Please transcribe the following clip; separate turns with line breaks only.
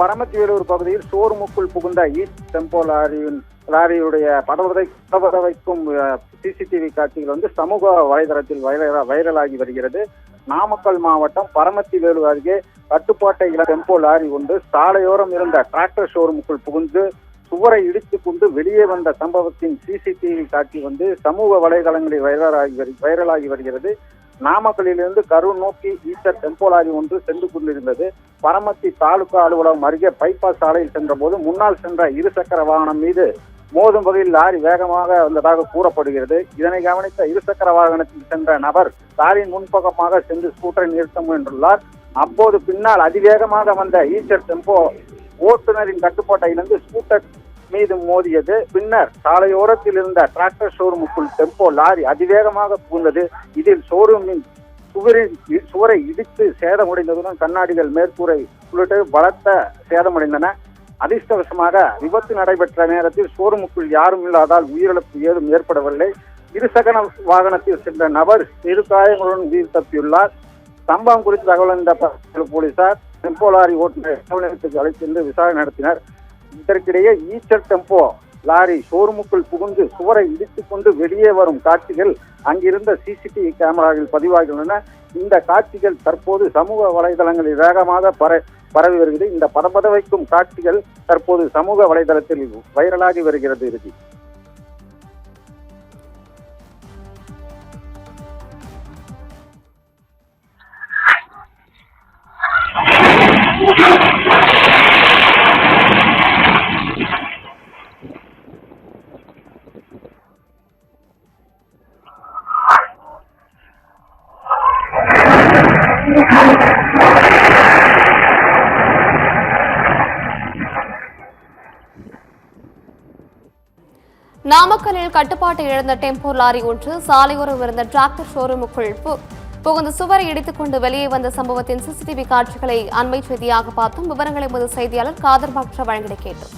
பரமத்திவேலூர் பகுதியில் சோறுமுக்குள் புகுந்த டெம்போ லாரியுடைய படபட வைக்கும் சிசிடிவி காட்சிகள் சமூக வலைதளத்தில் வைரலாகி வருகிறது. நாமக்கல் மாவட்டம் பரமத்திவேலூர் அருகே கட்டுப்பாட்டை டெம்போ லாரி ஒன்று சாலையோரம் இருந்த டிராக்டர் ஷோரூமுக்குள் புகுந்து சுவரை இடித்துக் கொண்டு வெளியே வந்த சம்பவத்தின் சிசிடிவி காட்சி சமூக வலைதளங்களில் வைரலாகி வருகிறது. நாமக்கல்லிலிருந்து கரூர் நோக்கி ஈச்சர் டெம்போ லாரி ஒன்று சென்று கொண்டிருந்தது. பரமத்தி தாலுகா அலுவலகம் அருகே பைபாஸ் சாலையில் சென்ற போது முன்னால் சென்ற இருசக்கர வாகனம் மீது மோதும் வகையில் லாரி வேகமாக வந்ததாக கூறப்படுகிறது. இதனை கவனித்த இருசக்கர வாகனத்தில் சென்ற நபர் லாரியின் முன்பக்கமாக சென்று ஸ்கூட்டரை நிறுத்த முயன்றுள்ளார். அப்போது பின்னால் அதிவேகமாக வந்த ஈச்சர் டெம்போ ஓட்டுநரின் கட்டுப்பாட்டையிலிருந்து ஸ்கூட்டர் மீது மோதியது. பின்னர் சாலையோரத்தில் இருந்த டிராக்டர் ஷோரூமுக்குள் டெம்போ லாரி அதிவேகமாக புகுந்தது. இதில் ஷோரூமின் சுவரை இடித்து சேதமடைந்ததுடன் கண்ணாடிகள், மேற்கூரை உள்ளிட்ட பலத்த சேதமடைந்தன. அதிர்ஷ்டவசமாக விபத்து நடைபெற்ற நேரத்தில் ஷோரூமுக்குள் யாரும் இல்லாதால் உயிரிழப்பு ஏதும் ஏற்படவில்லை. இருசக்கர வாகனத்தில் சென்ற நபர் இரு காயங்களுடன் உயிர் தப்பியுள்ளார். சம்பவம் குறித்து தகவல் அறிந்த போலீசார் டெம்போ லாரி ஓட்டுநர் அழைத்து விசாரணை நடத்தினர். இதற்கிடையே ஈச்சர் டெம்போ லாரி ஷோரூமுக்குள் புகுந்து சுவரை இடித்துக் கொண்டு வெளியே வரும் காட்சிகள் அங்கிருந்த சிசிடிவி கேமராவில் பதிவாகியுள்ளன. இந்த காட்சிகள் தற்போது சமூக வலைதளங்களில் வேகமாக பரவி வருகிறது. இந்த பதபத வைக்கும் காட்சிகள் தற்போது சமூக வலைதளத்தில் வைரலாகி வருகிறது. இறுதி
நாமக்கல்லில் கட்டுப்பாட்டை இழந்த டெம்போ லாரி ஒன்று சாலையோரம் இருந்த டிராக்டர் ஷோரூமுக்குள் புகுந்து சுவரை இடித்துக் கொண்டு வெளியே வந்த சம்பவத்தின் சிசிடிவி காட்சிகளை அண்மை செய்தியாக பார்த்தோம். விவரங்களை செய்தியாளர் காதர் பாக்ஷா வழங்கிட கேட்டோம்.